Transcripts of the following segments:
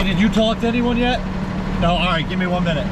did you talk to anyone yet? No, all right, give me 1 minute.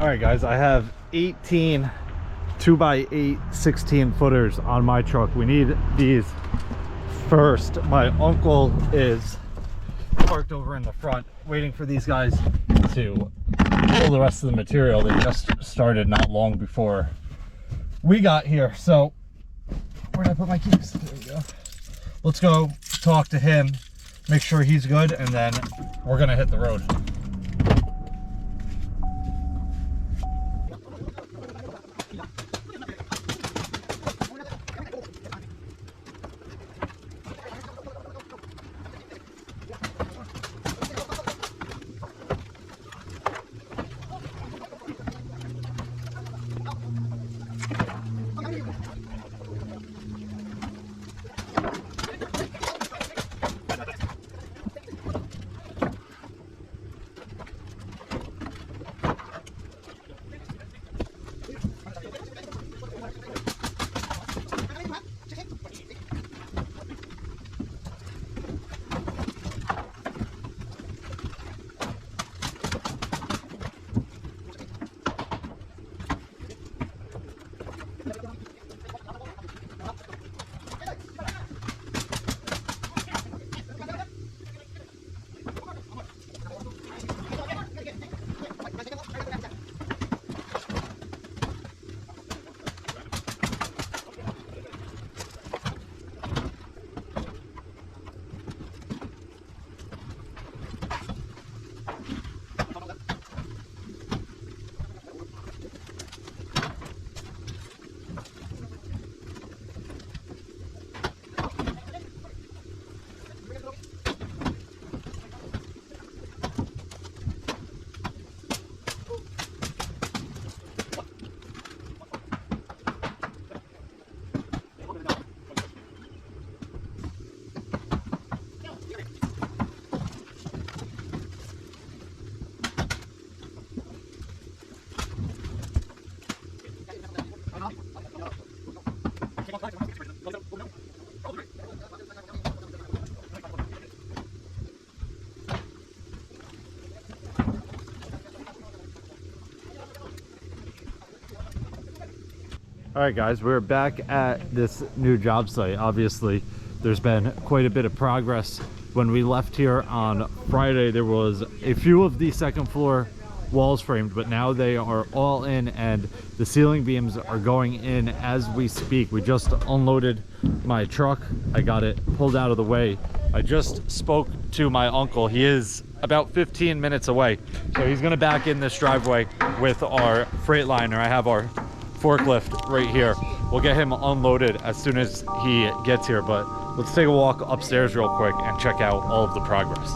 All right, guys, I have 18 2x8 16 footers on my truck. We need these first. My uncle is parked over in the front waiting for these guys to pull the rest of the material. They just started not long before we got here. So where did I put my keys? There we go. Let's go talk to him, make sure he's good, and then we're gonna hit the road. All right, guys, we're back at this new job site. Obviously, there's been quite a bit of progress. When we left here on Friday, there was a few of the second floor walls framed, but now they are all in and the ceiling beams are going in as we speak. We just unloaded my truck. I got it pulled out of the way. I just spoke to my uncle. He is about 15 minutes away, so he's gonna back in this driveway with our Freightliner. I have our forklift right here. We'll get him unloaded as soon as he gets here, but let's take a walk upstairs real quick and check out all of the progress.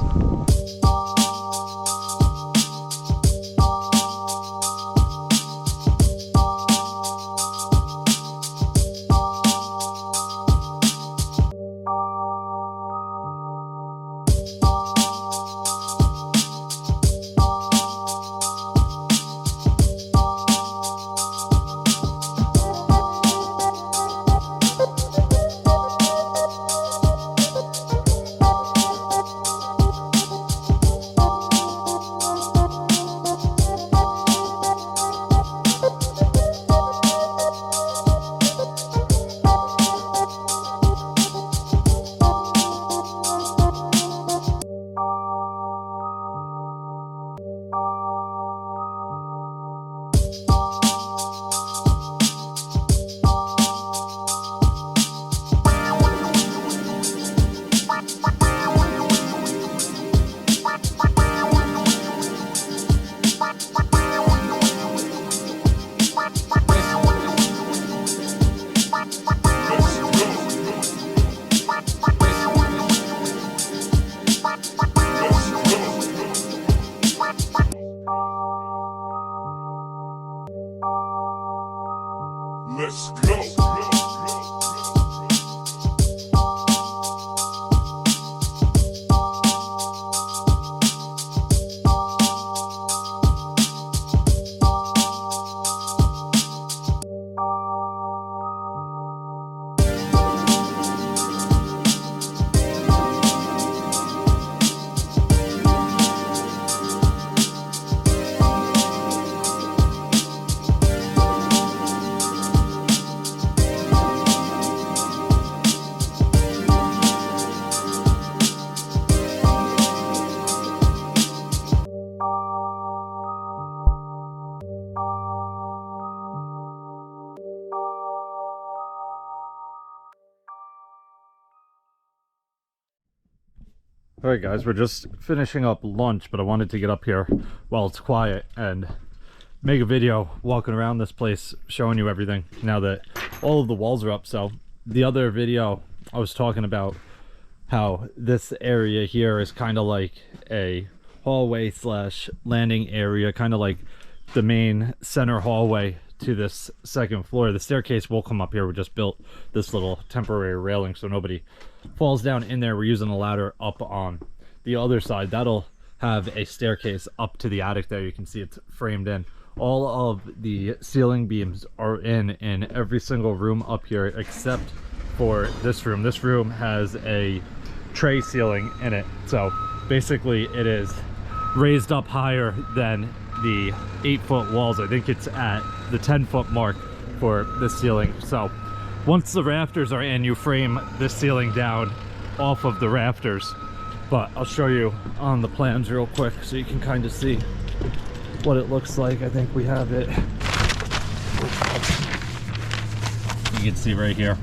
Let's go. All right, guys, we're just finishing up lunch, but I wanted to get up here while it's quiet and make a video walking around this place, showing you everything now that all of the walls are up. So the other video I was talking about how this area here is kind of like a hallway slash landing area, kind of like the main center hallway to this second floor. The staircase will come up here. We just built this little temporary railing so nobody falls down in there. We're using a ladder up on the other side. That'll have a staircase up to the attic there. You can see it's framed in. All of the ceiling beams are in every single room up here except for this room. This room has a tray ceiling in it, so basically it is raised up higher than the 8-foot walls. I think it's at the 10-foot mark for the ceiling. So once the rafters are in, you frame this ceiling down off of the rafters. But I'll show you on the plans real quick so you can kind of see what it looks like. I think we have it. You can see right here,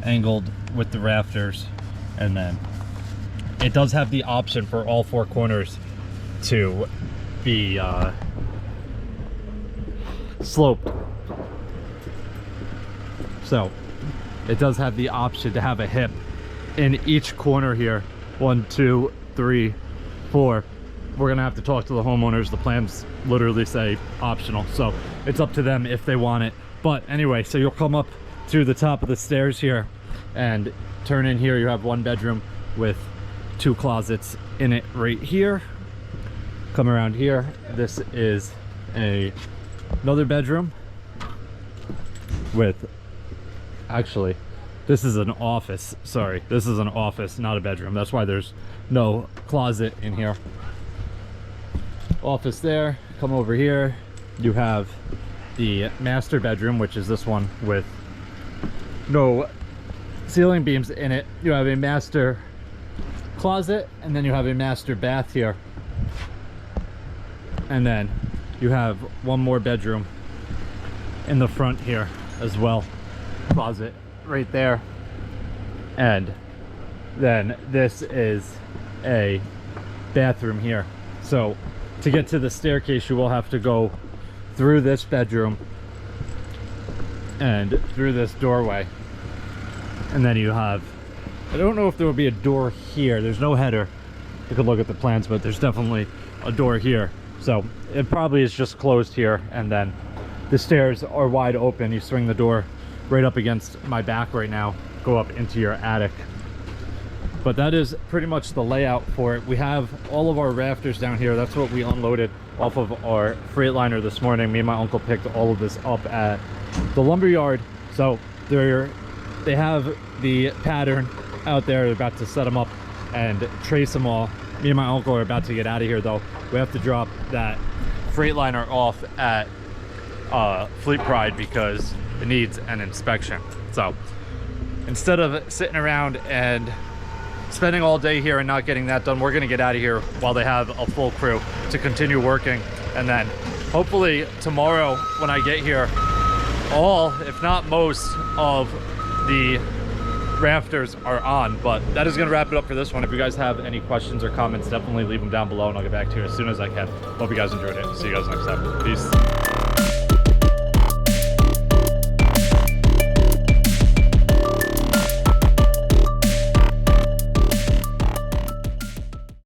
angled with the rafters, and then it does have the option for all 4 corners to be sloped. So it does have the option to have a hip in each corner here. 1, 2, 3, 4. We're gonna have to talk to the homeowners. The plans literally say optional, so it's up to them if they want it. But anyway, so you'll come up to the top of the stairs here and turn in here. You have 1 bedroom with 2 closets in it right here. Come around here. This is another bedroom with, actually, this is an office. Sorry, this is an office, not a bedroom. That's why there's no closet in here. Office there. Come over here. You have the master bedroom, which is this one with no ceiling beams in it. You have a master closet, and then you have a master bath here, and then you have one more bedroom in the front here as well. Closet right there, and then this is a bathroom here. So to get to the staircase, you will have to go through this bedroom and through this doorway, and then you have, I don't know if there will be a door here. There's no header. You could look at the plans, but there's definitely a door here. So it probably is just closed here, and then the stairs are wide open. You swing the door right up against my back right now, go up into your attic. But that is pretty much the layout for it. We have all of our rafters down here. That's what we unloaded off of our Freightliner this morning. Me and my uncle picked all of this up at the lumber yard. So they have the pattern out there. They're about to set them up and trace them all. Me and my uncle are about to get out of here, though. We have to drop that Freightliner off at Fleet Pride because it needs an inspection. So instead of sitting around and spending all day here and not getting that done, we're gonna get out of here while they have a full crew to continue working. And then hopefully tomorrow when I get here, all, if not most, of the rafters are on. But that is gonna wrap it up for this one. If you guys have any questions or comments, definitely leave them down below and I'll get back to you as soon as I can. Hope you guys enjoyed it. See you guys next time. Peace.